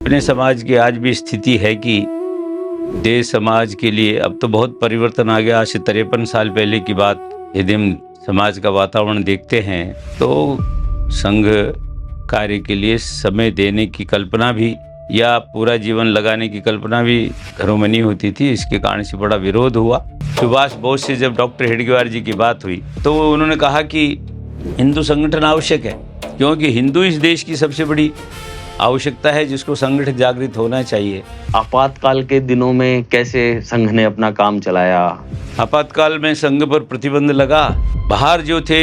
अपने समाज की आज भी स्थिति है कि देश समाज के लिए अब तो बहुत परिवर्तन आ गया। आज से 53 साल पहले की बात यदि हम समाज का वातावरण देखते हैं तो संघ कार्य के लिए समय देने की कल्पना भी या पूरा जीवन लगाने की कल्पना भी घरों में नहीं होती थी। इसके कारण से बड़ा विरोध हुआ। सुभाष बोस से जब डॉक्टर हेडगेवार जी की बात हुई तो उन्होंने कहा कि हिंदू संगठन आवश्यक है, क्योंकि हिंदू इस देश की सबसे बड़ी आवश्यकता है जिसको संगठित जागृत होना चाहिए। आपातकाल के दिनों में कैसे संघ ने अपना काम चलाया? आपातकाल में संघ पर प्रतिबंध लगा। बाहर जो थे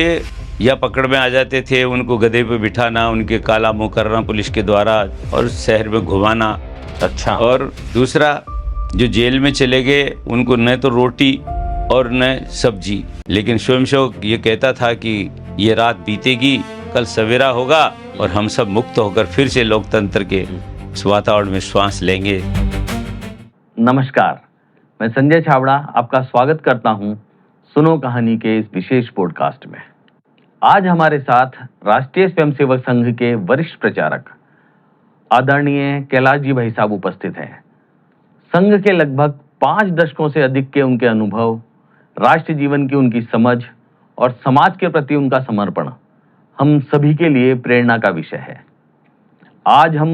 या पकड़ में आ जाते थे उनको गधे पे बिठाना, उनके काला मुंह करना पुलिस के द्वारा और शहर में घुमाना। अच्छा। और दूसरा, जो जेल में चले गए उनको न तो रोटी और न सब्जी, लेकिन स्वयंसेवक ये कहता था कि ये रात बीतेगी, कल सवेरा होगा और हम सब मुक्त होकर फिर से लोकतंत्र के इस वातावरण में श्वास लेंगे। नमस्कार, मैं संजय छाबड़ा आपका स्वागत करता हूं सुनो कहानी के इस विशेष पॉडकास्ट में। आज हमारे साथ राष्ट्रीय स्वयंसेवक संघ के वरिष्ठ प्रचारक आदरणीय कैलाश जी भाई साहब उपस्थित हैं। संघ के लगभग 5 दशकों से अधिक के उनके अनुभव, राष्ट्र जीवन की उनकी समझ और समाज के प्रति उनका समर्पण हम सभी के लिए प्रेरणा का विषय है। आज हम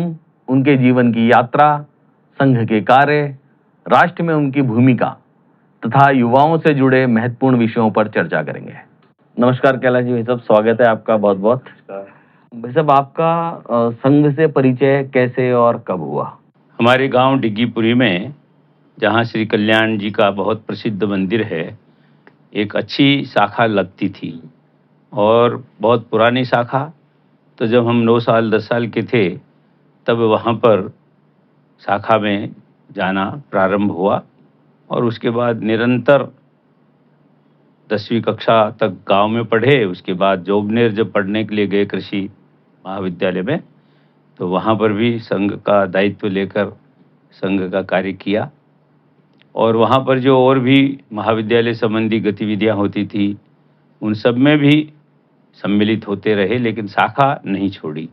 उनके जीवन की यात्रा, संघ के कार्य, राष्ट्र में उनकी भूमिका तथा युवाओं से जुड़े महत्वपूर्ण विषयों पर चर्चा करेंगे। नमस्कार कैलाश जी भाई साहब, स्वागत है आपका बहुत बहुत। भाई साहब, आपका संघ से परिचय कैसे और कब हुआ? हमारे गांव डिग्गीपुरी में, जहां श्री कल्याण जी का बहुत प्रसिद्ध मंदिर है, एक अच्छी शाखा लगती थी और बहुत पुरानी शाखा। तो जब हम 9 साल 10 साल के थे तब वहाँ पर शाखा में जाना प्रारंभ हुआ और उसके बाद निरंतर 10वीं कक्षा तक गांव में पढ़े। उसके बाद जोबनेर जब पढ़ने के लिए गए कृषि महाविद्यालय में, तो वहाँ पर भी संघ का दायित्व लेकर संघ का कार्य किया। और वहाँ पर जो और भी महाविद्यालय संबंधी गतिविधियाँ होती थी उन सब में भी सम्मिलित होते रहे, लेकिन शाखा नहीं छोड़ी।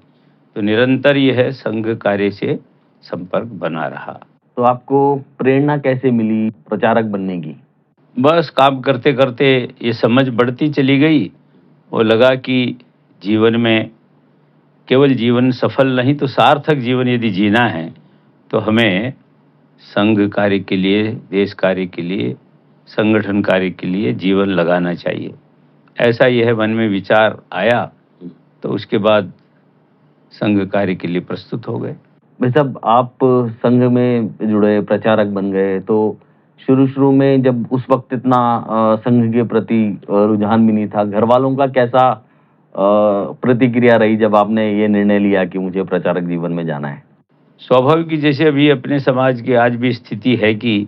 तो निरंतर यह संघ कार्य से संपर्क बना रहा। तो आपको प्रेरणा कैसे मिली प्रचारक बनने की? बस काम करते करते ये समझ बढ़ती चली गई और लगा कि जीवन में केवल जीवन सफल नहीं तो सार्थक जीवन यदि जीना है तो हमें संघ कार्य के लिए, देश कार्य के लिए, संगठन कार्य के लिए जीवन लगाना चाहिए। ऐसा यह मन में विचार आया तो उसके बाद संघ कार्य के लिए प्रस्तुत हो गए। भाई साहब, आप संघ में जुड़े, प्रचारक बन गए, तो शुरू में जब उस वक्त इतना संघ के प्रति रुझान भी नहीं था, घर वालों का कैसा प्रतिक्रिया रही जब आपने ये निर्णय लिया कि मुझे प्रचारक जीवन में जाना है? स्वाभाविक कि जैसे अभी अपने समाज की आज भी स्थिति है कि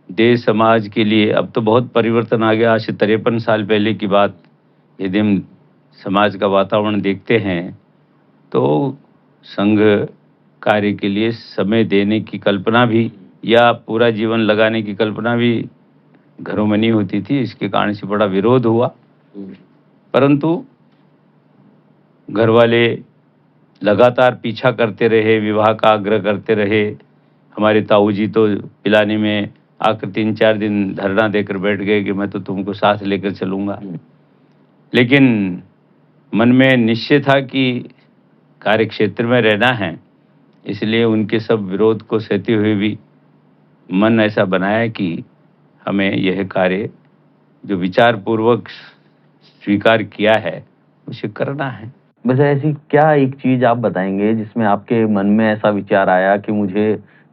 देश समाज के लिए अब तो बहुत परिवर्तन आ गया। आज से 53 साल पहले की बात यदि हम समाज का वातावरण देखते हैं तो संघ कार्य के लिए समय देने की कल्पना भी या पूरा जीवन लगाने की कल्पना भी घरों में नहीं होती थी। इसके कारण से बड़ा विरोध हुआ, परंतु घर वाले लगातार पीछा करते रहे, विवाह का आग्रह करते रहे। हमारे ताऊ जी तो पिलानी में आकर 3-4 दिन धरना देकर बैठ गए कि मैं तो तुमको साथ लेकर चलूँगा। लेकिन मन में निश्चय था कि कार्य क्षेत्र में रहना है, इसलिए उनके सब विरोध को सहते हुए भी मन ऐसा बनाया कि हमें यह कार्य जो विचारपूर्वक स्वीकार किया है उसे करना है। वैसे ऐसी क्या एक चीज आप बताएंगे जिसमें आपके मन में ऐसा विचार आया कि मुझे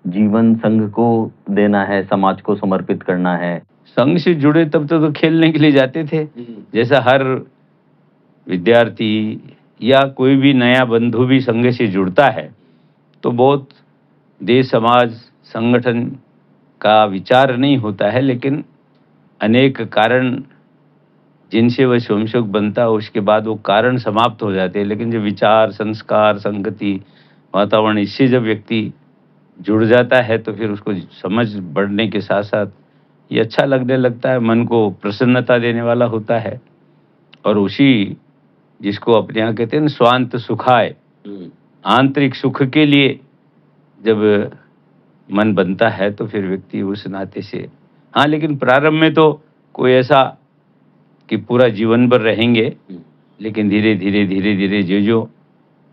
जीवन संघ को देना है, समाज को समर्पित करना है? संघ से जुड़े तब तो खेलने के लिए जाते थे, जैसा हर विद्यार्थी या कोई भी नया बंधु भी संघ से जुड़ता है तो बहुत देश समाज संगठन का विचार नहीं होता है, लेकिन अनेक कारण जिनसे वह स्वयंसेवक बनता है उसके बाद वो कारण समाप्त हो जाते हैं। लेकिन जो विचार, संस्कार, संगति, वातावरण, इससे जब व्यक्ति जुड़ जाता है तो फिर उसको समझ बढ़ने के साथ साथ ये अच्छा लगने लगता है, मन को प्रसन्नता देने वाला होता है और उसी जिसको अपने यहाँ कहते हैं ना स्वांत सुखाय, आंतरिक सुख के लिए जब मन बनता है तो फिर व्यक्ति उस नाते से, हाँ, लेकिन प्रारंभ में तो कोई ऐसा कि पूरा जीवन भर रहेंगे, लेकिन धीरे धीरे धीरे धीरे जो जो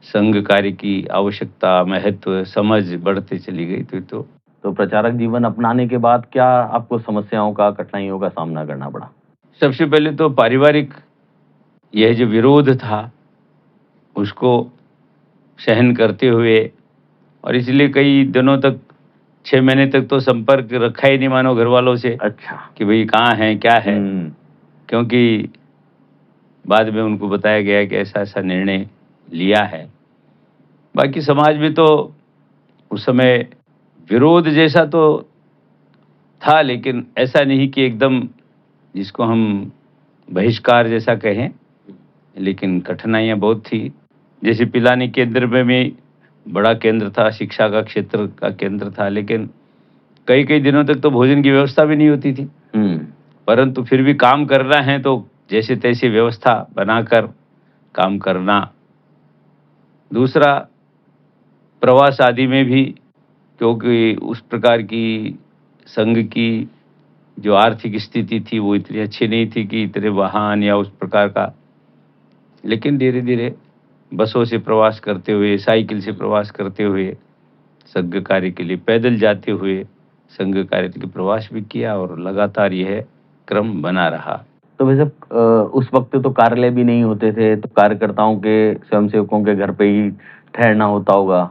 संघ कार्य की आवश्यकता, महत्व, समझ बढ़ते चली गई तो प्रचारक जीवन अपनाने के बाद क्या आपको समस्याओं का, कठिनाइयों का सामना करना पड़ा? सबसे पहले तो पारिवारिक यह जो विरोध था उसको सहन करते हुए, और इसलिए कई दिनों तक, 6 महीने तक तो संपर्क रखा ही नहीं मानो घर वालों से अच्छा। कि भाई कहाँ है, क्या है, क्योंकि बाद में उनको बताया गया कि ऐसा ऐसा निर्णय लिया है। बाकी समाज में तो उस समय विरोध जैसा तो था, लेकिन ऐसा नहीं कि एकदम जिसको हम बहिष्कार जैसा कहें, लेकिन कठिनाइयाँ बहुत थी। जैसे पिलानी केंद्र में भी बड़ा केंद्र था, शिक्षा का क्षेत्र का केंद्र था, लेकिन कई कई दिनों तक तो भोजन की व्यवस्था भी नहीं होती थी। परंतु फिर भी काम करना है तो जैसे तैसे व्यवस्था बनाकर काम करना। दूसरा, प्रवास आदि में भी, क्योंकि उस प्रकार की संघ की जो आर्थिक स्थिति थी वो इतनी अच्छी नहीं थी कि इतने वाहन या उस प्रकार का, लेकिन धीरे धीरे बसों से प्रवास करते हुए, साइकिल से प्रवास करते हुए, संघ कार्य के लिए पैदल जाते हुए संघ कार्य के लिए प्रवास भी किया, और लगातार यह क्रम बना रहा। तो वैसे उस वक्त तो कार्यालय भी नहीं होते थे, तो कार्यकर्ताओं के, स्वयंसेवकों के घर पे ही ठहरना होता होगा,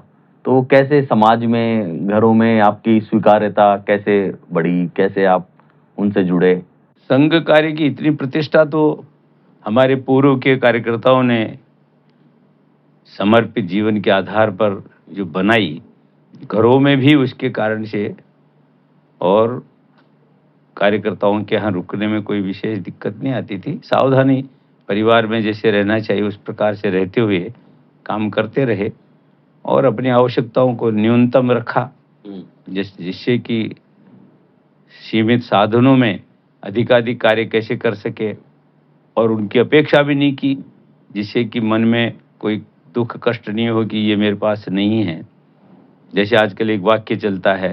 तो कैसे समाज में, घरों में आपकी स्वीकार्यता कैसे बढ़ी, कैसे आप उनसे जुड़े? संघ कार्य की इतनी प्रतिष्ठा तो हमारे पूर्व के कार्यकर्ताओं ने समर्पित जीवन के आधार पर जो बनाई, घरों में भी उसके कारण से, और कार्यकर्ताओं के यहाँ रुकने में कोई विशेष दिक्कत नहीं आती थी। सावधानी, परिवार में जैसे रहना चाहिए उस प्रकार से रहते हुए काम करते रहे, और अपनी आवश्यकताओं को न्यूनतम रखा, जिससे कि सीमित साधनों में अधिकाधिक कार्य कैसे कर सके, और उनकी अपेक्षा भी नहीं की जिससे कि मन में कोई दुख कष्ट नहीं हो कि ये मेरे पास नहीं है। जैसे आजकल एक वाक्य चलता है,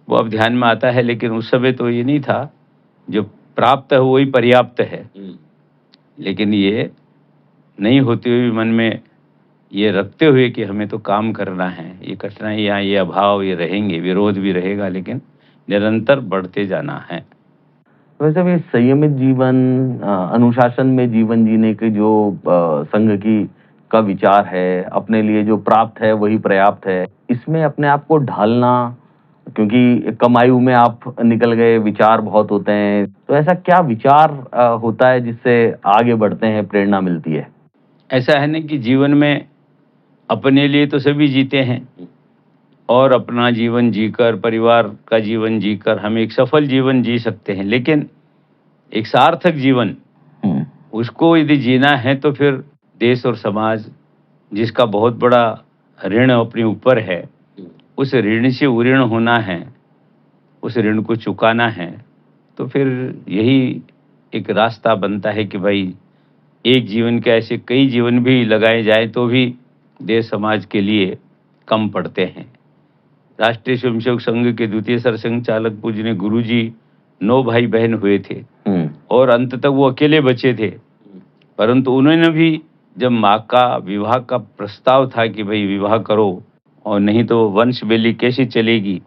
वो अब ध्यान में आता है, लेकिन उस समय तो ये नहीं था, जो प्राप्त है वही पर्याप्त है। लेकिन ये नहीं होते हुए भी मन में ये रखते हुए कि हमें तो काम करना है, ये कठिनाइयाँ, ये अभाव, ये रहेंगे, विरोध भी रहेगा, लेकिन निरंतर बढ़ते जाना है। वैसे भी संयमित जीवन, अनुशासन में जीवन जीने के जो संघ की का विचार है, अपने लिए जो प्राप्त है वही पर्याप्त है, इसमें अपने आप को ढालना, क्योंकि कम आयु में आप निकल गए, विचार बहुत होते हैं, तो ऐसा क्या विचार होता है जिससे आगे बढ़ते हैं, प्रेरणा मिलती है? ऐसा है ना कि जीवन में अपने लिए तो सभी जीते हैं, और अपना जीवन जीकर, परिवार का जीवन जीकर हम एक सफल जीवन जी सकते हैं, लेकिन एक सार्थक जीवन, उसको यदि जीना है तो फिर देश और समाज जिसका बहुत बड़ा ऋण अपने ऊपर है, उस ऋण से उऋण होना है, उस ऋण को चुकाना है, तो फिर यही एक रास्ता बनता है कि भाई एक जीवन के ऐसे कई जीवन भी लगाए जाए तो भी देश समाज के लिए कम पड़ते हैं। राष्ट्रीय स्वयंसेवक संघ के द्वितीय सरसंघचालक पूजनीय गुरुजी 9 भाई बहन हुए थे, और अंत तक वो अकेले बचे थे, परंतु उन्होंने भी जब माँ का विवाह का प्रस्ताव था कि भाई विवाह करो और नहीं तो वंश बेली कैसे चलेगी,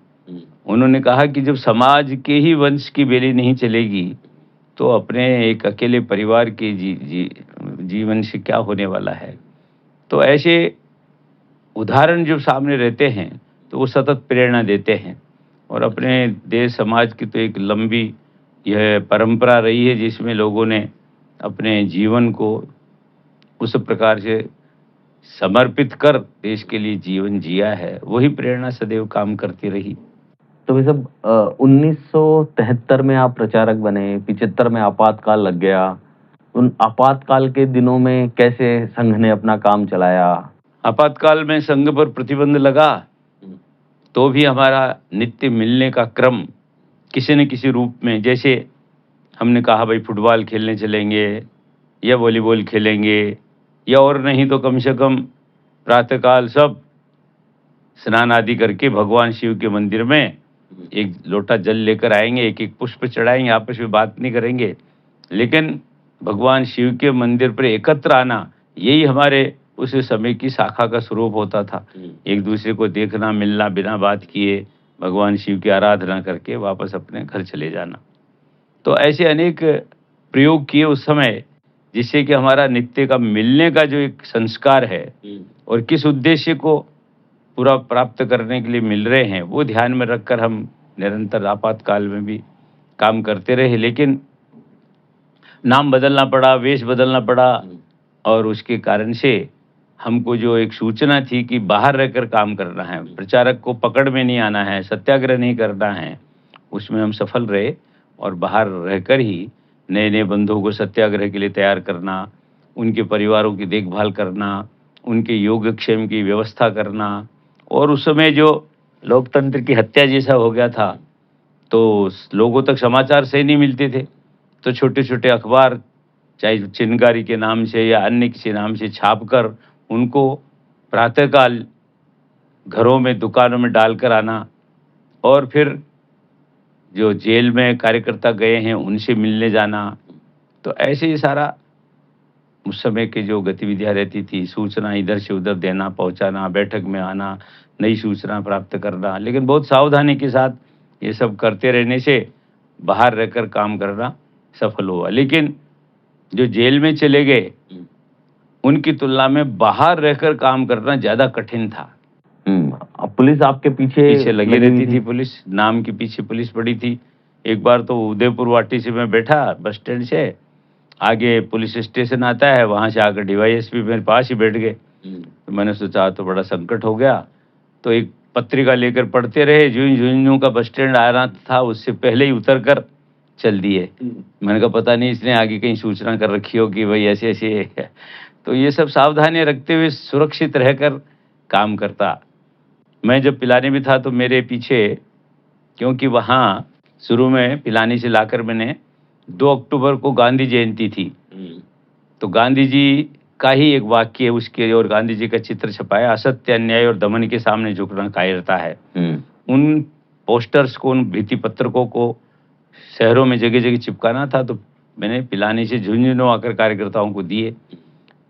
उन्होंने कहा कि जब समाज के ही वंश की बेली नहीं चलेगी तो अपने एक अकेले परिवार के जीवन से क्या होने वाला है। तो ऐसे उदाहरण जब सामने रहते हैं तो वो सतत प्रेरणा देते हैं, और अपने देश समाज की तो एक लंबी यह परंपरा रही है जिसमें लोगों ने अपने जीवन को उस प्रकार से समर्पित कर देश के लिए जीवन जिया है, वही प्रेरणा सदैव काम करती रही। तो वैसे 1973 में आप प्रचारक बने, 75 में आपातकाल लग गया, उन आपातकाल के दिनों में कैसे संघ ने अपना काम चलाया? आपातकाल में संघ पर प्रतिबंध लगा तो भी हमारा नित्य मिलने का क्रम किसी न किसी रूप में, जैसे हमने कहा भाई फुटबॉल खेलने चलेंगे, या वॉलीबॉल खेलेंगे, या और नहीं तो कम से कम प्रातःकाल सब स्नान आदि करके भगवान शिव के मंदिर में एक लोटा जल लेकर आएंगे, एक एक पुष्प चढ़ाएंगे, आपस में बात नहीं करेंगे, लेकिन भगवान शिव के मंदिर पर एकत्र आना, यही हमारे उस समय की शाखा का स्वरूप होता था। एक दूसरे को देखना, मिलना, बिना बात किए भगवान शिव की आराधना करके वापस अपने घर चले जाना। तो ऐसे अनेक प्रयोग किए उस समय, जिससे कि हमारा नित्य का मिलने का जो एक संस्कार है और किस उद्देश्य को पूरा प्राप्त करने के लिए मिल रहे हैं, वो ध्यान में रखकर हम निरंतर आपातकाल में भी काम करते रहे। लेकिन नाम बदलना पड़ा, वेश बदलना पड़ा, और उसके कारण से हमको जो एक सूचना थी कि बाहर रहकर काम करना है, प्रचारक को पकड़ में नहीं आना है, सत्याग्रह नहीं करना है, उसमें हम सफल रहे। और बाहर रहकर ही नए-नए बंधुओं को सत्याग्रह के लिए तैयार करना, उनके परिवारों की देखभाल करना, उनके योगक्षेम की व्यवस्था करना। और उस समय जो लोकतंत्र की हत्या जैसा हो गया था, तो लोगों तक समाचार सही नहीं मिलते थे। तो छोटे-छोटे अखबार, चाहे चिनगारी के नाम से या अन्य किसी नाम से छापकर उनको प्रातःकाल घरों में, दुकानों में डालकर आना, और फिर जो जेल में कार्यकर्ता गए हैं उनसे मिलने जाना। तो ऐसे ही सारा उस समय की जो गतिविधियाँ रहती थी, सूचना इधर से उधर देना, पहुँचाना, बैठक में आना, नई सूचना प्राप्त करना, लेकिन बहुत सावधानी के साथ ये सब करते रहने से बाहर रहकर काम करना सफल हुआ। लेकिन जो जेल में चले गए, उनकी तुलना में बाहर रहकर काम करना ज़्यादा कठिन था। अब पुलिस आपके पीछे लगी लगी हुई रहती थी पुलिस, नाम के पीछे पुलिस पड़ी थी। एक बार तो उदयपुर वाटी से मैं बैठा बस स्टैंड से, आगे पुलिस स्टेशन आता है, वहाँ से आकर डीवाईएसपी मेरे पास ही बैठ गए। तो मैंने सोचा तो बड़ा संकट हो गया, तो एक पत्रिका लेकर पढ़ते रहे। ज्यों-ज्यों का बस स्टैंड आना था, उससे पहले ही उतर कर चल दिए। मैंने कहा पता नहीं इसने आगे कहीं सूचना कर रखी हो कि भाई ऐसे-ऐसे है। तो ये सब सावधानियाँ रखते हुए सुरक्षित रहकर काम करता। मैं जब पिलानी में था तो मेरे पीछे, क्योंकि वहाँ शुरू में पिलानी से लाकर मैंने 2 अक्टूबर को गांधी जयंती थी, तो गांधी जी का ही एक वाक्य उसके और गांधी जी का चित्र छपाया, असत्य, अन्याय और दमन के सामने झुकना कायरता है। उन पोस्टर्स को, उन भित्ति पत्रकों को शहरों में जगह-जगह चिपकाना था, तो मैंने पिलानी से झुंझुनू आकर कार्यकर्ताओं को दिए।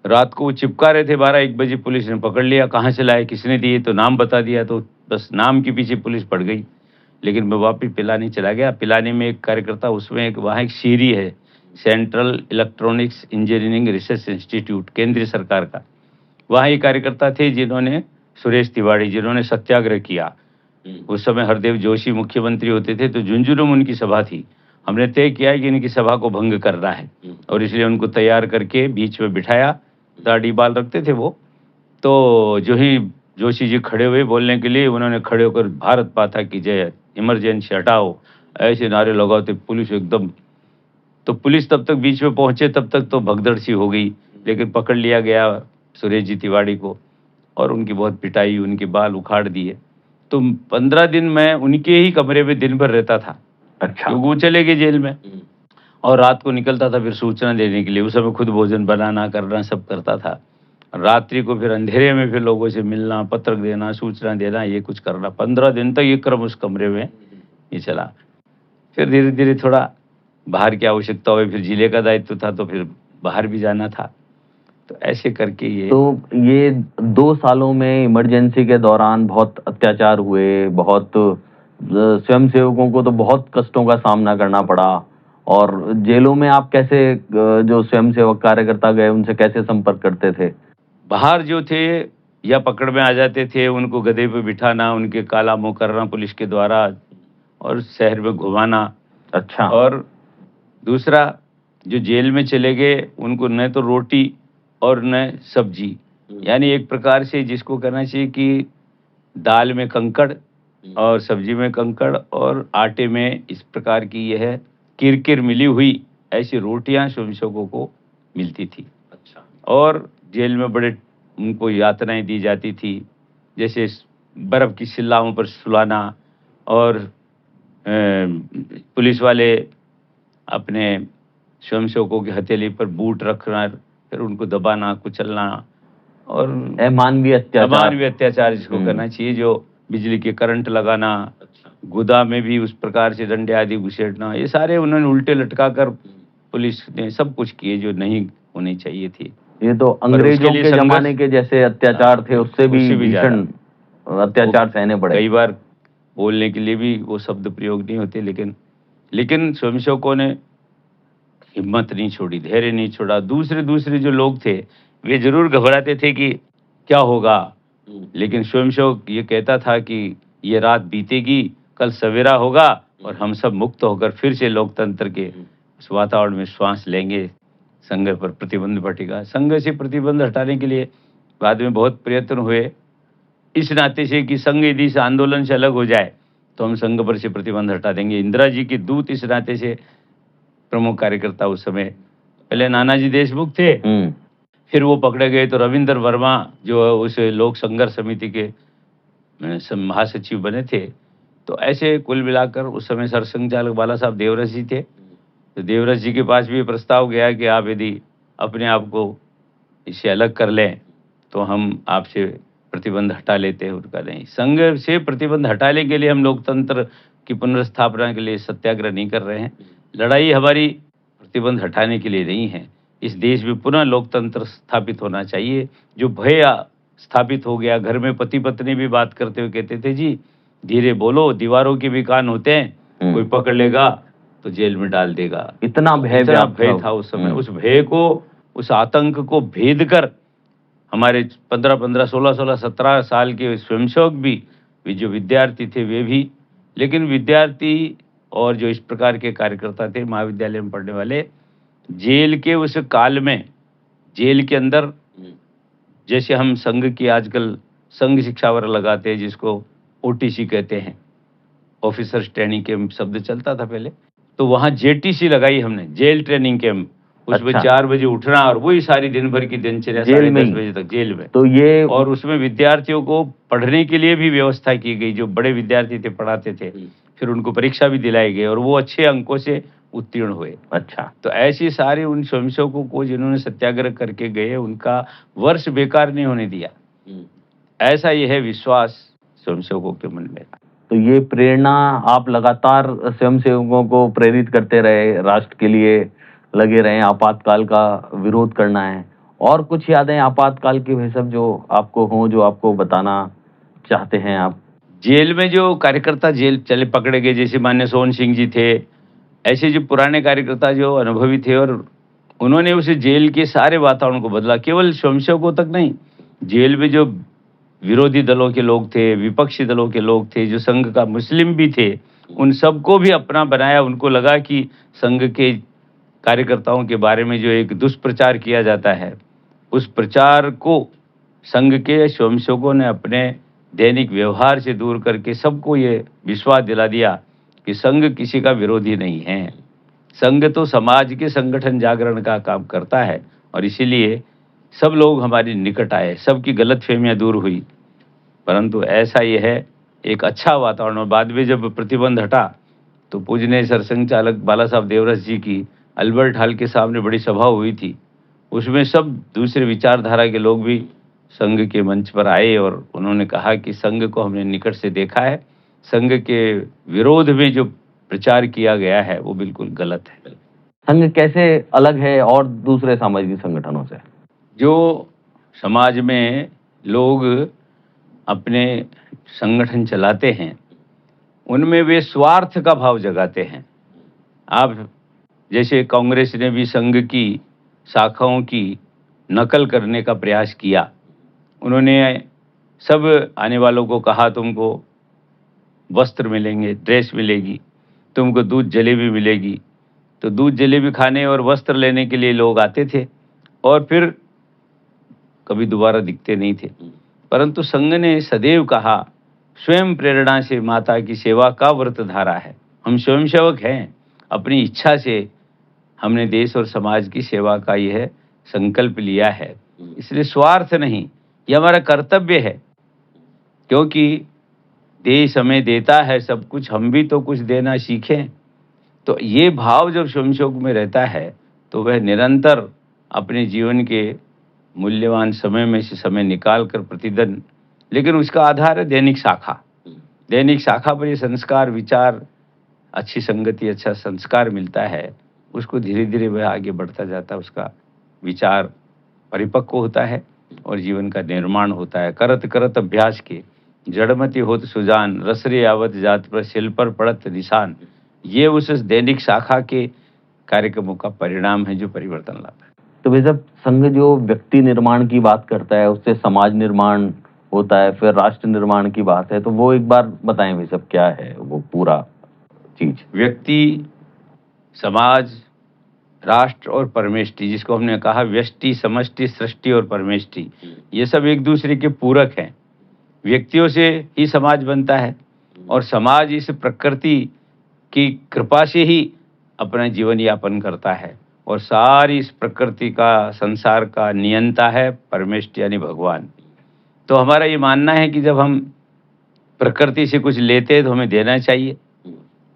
रात को वो चिपका रहे थे, 12-1 बजे पुलिस ने पकड़ लिया, कहाँ से लाए, किसने दिए, तो नाम बता दिया, तो बस नाम के पीछे पुलिस पड़ गई। लेकिन मैं वापस पिलानी चला गया। पिलानी में एक कार्यकर्ता, उसमें एक वहाँ एक सीरी है, central electronics engineering research institute, केंद्रीय सरकार का। वहाँ ये कार्यकर्ता थे जिन्होंने, सुरेश तिवारी, जिन्होंने सत्याग्रह किया। उस समय हरदेव जोशी मुख्यमंत्री होते थे, तो झुंझुनू में उनकी सभा थी। हमने तय किया कि इनकी सभा को भंग करना है, और इसलिए उनको तैयार करके बीच में बिठाया। दाढ़ी बाल रखते थे वो। तो जो ही जोशी जी खड़े हुए बोलने के लिए, उन्होंने खड़े होकर भारत माता की जय, इमरजेंसी हटाओ, ऐसे नारे लगाते पुलिस एकदम। तो पुलिस तब तक बीच में पहुंचे, तब तक तो भगदड़ सी हो गई, लेकिन पकड़ लिया गया सुरेश जी तिवारी को, और उनकी बहुत पिटाई, उनके बाल उखाड़ दिए। तो 15 दिन मैं उनके ही कमरे में दिन भर रहता था। अच्छा। वो चले गए जेल में, और रात को निकलता था फिर सूचना देने के लिए। उस समय खुद भोजन बनाना, करना सब करता था। रात्रि को फिर अंधेरे में फिर लोगों से मिलना, पत्र देना, सूचना देना, ये कुछ करना। 15 दिन तक ये क्रम उस कमरे में ये चला। फिर धीरे-धीरे थोड़ा बाहर की आवश्यकता हुई, फिर जिले का दायित्व था, तो फिर बाहर भी जाना था। तो ऐसे करके ये ये 2 सालों में इमरजेंसी के दौरान बहुत अत्याचार हुए, बहुत स्वयंसेवकों को तो बहुत कष्टों का सामना करना पड़ा। और जेलों में आप कैसे जो स्वयंसेवक कार्यकर्ता गए उनसे कैसे संपर्क करते थे? बाहर जो थे या पकड़ में आ जाते थे, उनको गधे पे बिठाना, उनके काला मुँह करना पुलिस के द्वारा, और शहर में घुमाना। अच्छा। और दूसरा, जो जेल में चले गए उनको न तो रोटी और न सब्जी, यानी एक प्रकार से जिसको कहना चाहिए कि दाल में कंकड़ और सब्जी में कंकड़ और आटे में इस प्रकार की यह किरकिर मिली हुई ऐसी रोटियां स्वयंसेवकों को मिलती थी। अच्छा। और जेल में बड़े उनको यातनाएं दी जाती थी, जैसे बर्फ की सिल्लाओं पर सुलाना, और पुलिस वाले अपने स्वयंसेवकों की हथेली पर बूट रखना, फिर उनको दबाना, कुचलना और अमानवीय अत्याचार। अमानवीय अत्याचार जिसको हम्म। कहना चाहिए, जो बिजली के करंट लगाना, गुदा में भी उस प्रकार से डंडे आदि घुसेड़ना, ये सारे उन्होंने उल्टे लटका कर पुलिस ने सब कुछ किए जो नहीं होने चाहिए थे। ये तो पर अंग्रेजों उसके लिए के संघर्ष- जमाने के जैसे अत्याचार थे, उससे भी उससे भी भीषण अत्याचार सहने पड़े। कई बार बोलने के लिए भी वो शब्द प्रयोग नहीं होते, लेकिन स्वयंसेवकों ने हिम्मत नहीं छोड़ी, धैर्य नहीं छोड़ा। दूसरे दूसरे जो लोग थे वे जरूर घबराते थे कि क्या होगा, लेकिन स्वयंसेवक ये कहता था कि ये रात बीतेगी, कल सवेरा होगा और हम सब मुक्त होकर फिर से लोकतंत्र के उस वातावरण में श्वास लेंगे, संघ पर प्रतिबंध हटेगा। संघ से प्रतिबंध हटाने के लिए बाद में बहुत प्रयत्न हुए, इस नाते से कि संघ यदि इस आंदोलन से अलग हो जाए तो हम संघ पर से प्रतिबंध हटा देंगे। इंदिरा जी के दूत इस नाते से प्रमुख कार्यकर्ता उस समय पहले नानाजी देशमुख थे, फिर वो पकड़े गए तो रविंद्र वर्मा जो उस लोक संघर्ष समिति के महासचिव बने थे। तो ऐसे कुल मिलाकर उस समय सरसंघचालक बाला साहब देवरस जी थे, तो देवरस जी के पास भी ये प्रस्ताव गया कि आप यदि अपने आप को इससे अलग कर लें तो हम आपसे प्रतिबंध हटा लेते हैं। उनका नहीं, संघ से प्रतिबंध हटाने के लिए हम लोकतंत्र की पुनर्स्थापना के लिए सत्याग्रह नहीं कर रहे हैं। लड़ाई हमारी प्रतिबंध हटाने के लिए नहीं है। इस देश में पुनः लोकतंत्र स्थापित होना चाहिए। जो भय स्थापित हो गया, घर में पति पत्नी भी बात करते हुए कहते थे, जी धीरे बोलो, दीवारों के भी कान होते हैं, कोई पकड़ लेगा तो जेल में डाल देगा। इतना भय भय था उस समय। उस भय को, उस आतंक को भेद कर हमारे 15-15, 16-16, 17 साल के स्वयंसेवक भी जो विद्यार्थी थे वे भी, लेकिन विद्यार्थी और जो इस प्रकार के कार्यकर्ता थे महाविद्यालय में पढ़ने वाले, जेल के उस काल में, जेल के अंदर जैसे हम संघ की आजकल संघ शिक्षा वर्ग लगाते हैं जिसको ओटीसी कहते हैं, ऑफिसर्स ट्रेनिंग कैंप शब्द चलता था पहले, तो वहाँ जेटीसी लगाई हमने, जेल ट्रेनिंग कैंप। उसमें 4 बजे उठना और वही सारी दिन भर की दिनचर्या 10:30 बजे तक जेल में। तो ये और उसमें विद्यार्थियों को पढ़ने के लिए भी व्यवस्था की गई, जो बड़े विद्यार्थी थे पढ़ाते थे, फिर उनको परीक्षा भी दिलाई गई और वो अच्छे अंकों से उत्तीर्ण हुए। अच्छा, तो ऐसी सारी उन स्वयंसेवकों को जिन्होंने सत्याग्रह करके गए, उनका वर्ष बेकार नहीं होने दिया, ऐसा यह है विश्वास स्वयंसेवकों के मन में। तो ये प्रेरणा आप लगातार स्वयंसेवकों को प्रेरित करते रहे, राष्ट्र के लिए लगे रहे, आपातकाल का विरोध करना है। और कुछ यादें आपातकाल की वे सब जो आपको हों, जो आपको बताना चाहते हैं आप? जेल में जो कार्यकर्ता जेल चले पकड़े गए, जैसे मान्य सोहन सिंह जी थे, ऐसे जो पुराने कार्यकर्ता जो अनुभवी थे, और उन्होंने उस जेल के सारे वातावरण को बदला। केवल स्वयंसेवकों तक नहीं, जेल में जो विरोधी दलों के लोग थे, विपक्षी दलों के लोग थे, जो संघ का मुस्लिम भी थे, उन सबको भी अपना बनाया। उनको लगा कि संघ के कार्यकर्ताओं के बारे में जो एक दुष्प्रचार किया जाता है, उस प्रचार को संघ के स्वयंसेवकों ने अपने दैनिक व्यवहार से दूर करके सबको ये विश्वास दिला दिया कि संघ किसी का विरोधी नहीं है। संघ तो समाज के संगठन जागरण का काम करता है, और इसीलिए सब लोग हमारे निकट आए, सबकी गलतफहमियां दूर हुई। परंतु ऐसा ये है, एक अच्छा वातावरण। और बाद में जब प्रतिबंध हटा तो पूजनीय सरसंघ चालक बाला साहब देवरस जी की अल्बर्ट हॉल के सामने बड़ी सभा हुई थी। उसमें सब दूसरे विचारधारा के लोग भी संघ के मंच पर आए और उन्होंने कहा कि संघ को हमने निकट से देखा है, संघ के विरोध में जो प्रचार किया गया है वो बिल्कुल गलत है। संघ कैसे अलग है और दूसरे सामाजिक संगठनों से? जो समाज में लोग अपने संगठन चलाते हैं, उनमें वे स्वार्थ का भाव जगाते हैं। आप जैसे कांग्रेस ने भी संघ की शाखाओं की नकल करने का प्रयास किया। उन्होंने सब आने वालों को कहा, तुमको वस्त्र मिलेंगे, ड्रेस मिलेगी, तुमको दूध जलेबी मिलेगी। तो दूध जलेबी खाने और वस्त्र लेने के लिए लोग आते थे और फिर कभी दोबारा दिखते नहीं थे। परंतु संघ ने सदैव कहा, स्वयं प्रेरणा से माता की सेवा का व्रत धारा है। हम स्वयंसेवक हैं, अपनी इच्छा से हमने देश और समाज की सेवा का यह संकल्प लिया है, इसलिए स्वार्थ नहीं, यह हमारा कर्तव्य है। क्योंकि देश हमें देता है सब कुछ, हम भी तो कुछ देना सीखें। तो ये भाव जब स्वयंसेवक में रहता है तो वह निरंतर अपने जीवन के मूल्यवान समय में से समय निकाल कर प्रतिदिन, लेकिन उसका आधार है दैनिक शाखा। दैनिक शाखा पर ये संस्कार, विचार, अच्छी संगति, अच्छा संस्कार मिलता है, उसको धीरे धीरे वह आगे बढ़ता जाता है, उसका विचार परिपक्व होता है और जीवन का निर्माण होता है। करत करत अभ्यास के जड़मति होत सुजान, रसरे आवत जात पर शिल पर पड़त निशान। ये उस दैनिक शाखा के कार्यक्रमों का परिणाम है जो परिवर्तन लाता है। तो भाई साहब, संघ जो व्यक्ति निर्माण की बात करता है, उससे समाज निर्माण होता है, फिर राष्ट्र निर्माण की बात है, तो वो एक बार बताएं भाई साहब, क्या है वो पूरा चीज? व्यक्ति, समाज, राष्ट्र और परमेष्टि, जिसको हमने कहा व्यष्टि, समष्टि, सृष्टि और परमेष्टि, ये सब एक दूसरे के पूरक हैं। व्यक्तियों से ही समाज बनता है और समाज इस प्रकृति की कृपा से ही अपना जीवन यापन करता है, और सारी इस प्रकृति का, संसार का नियंता है परमेष्टि यानी भगवान। तो हमारा ये मानना है कि जब हम प्रकृति से कुछ लेते हैं तो हमें देना चाहिए।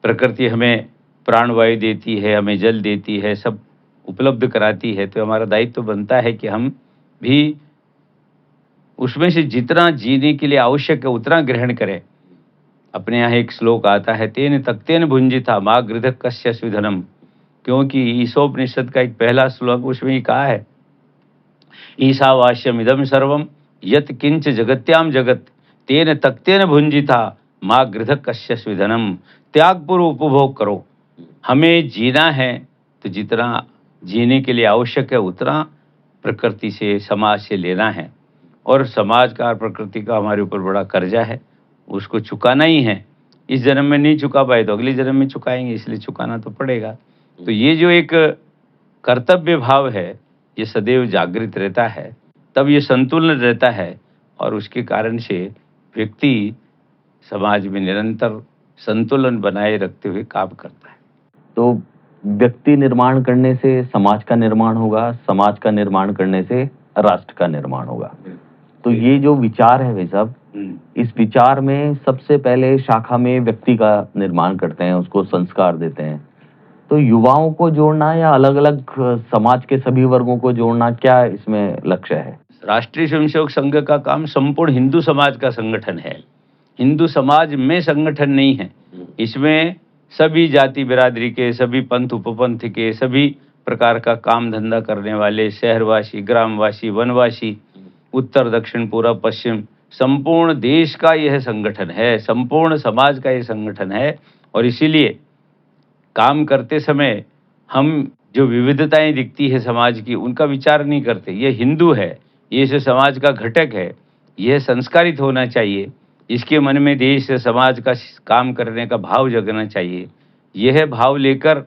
प्रकृति हमें प्राणवायु देती है, हमें जल देती है, सब उपलब्ध कराती है, तो हमारा दायित्व तो बनता है कि हम भी उसमें से जितना जीने के लिए आवश्यक है उतना ग्रहण करें। अपने यहाँ एक श्लोक आता है, तेन तक्तेन भुंजिता माँ गृध कस्य स्विधनम, क्योंकि ईशोपनिषद का एक पहला श्लोक उसमें ही कहा है, ईशावास्यम इदम सर्वम यत किंच जगत्याम जगत तेन तक्तेन भुंजिता माँ गृध कस्य स्विधनम। त्यागपूर्व उपभोग करो। हमें जीना है तो जितना जीने के लिए आवश्यक है उतना प्रकृति से, समाज से लेना है, और समाज का और प्रकृति का हमारे ऊपर बड़ा कर्जा है, उसको चुकाना ही है। इस जन्म में नहीं चुका पाए तो अगले जन्म में चुकाएंगे, इसलिए चुकाना तो पड़ेगा। तो ये जो एक कर्तव्य भाव है ये सदैव जागृत रहता है, तब ये संतुलन रहता है, और उसके कारण से व्यक्ति समाज में निरंतर संतुलन बनाए रखते हुए काम करता है। तो व्यक्ति निर्माण करने से समाज का निर्माण होगा, समाज का निर्माण करने से राष्ट्र का निर्माण होगा। तो ये जो विचार है भाई साहब, इस विचार में सबसे पहले शाखा में व्यक्ति का निर्माण करते हैं, उसको संस्कार देते हैं। तो युवाओं को जोड़ना या अलग अलग समाज के सभी वर्गों को जोड़ना, क्या इसमें लक्ष्य है? राष्ट्रीय स्वयंसेवक संघ का काम संपूर्ण हिंदू समाज का संगठन है। हिंदू समाज में संगठन नहीं है, इसमें सभी जाति बिरादरी के, सभी पंथ उपपंथ के, सभी प्रकार का काम धंधा करने वाले, शहरवासी, ग्रामवासी, वनवासी, उत्तर दक्षिण पूर्व पश्चिम, संपूर्ण देश का यह संगठन है, संपूर्ण समाज का यह संगठन है। और इसीलिए काम करते समय हम जो विविधताएं दिखती है समाज की, उनका विचार नहीं करते। ये हिंदू है, ये इस समाज का घटक है, यह संस्कारित होना चाहिए, इसके मन में देश समाज का काम करने का भाव जगना चाहिए। यह भाव लेकर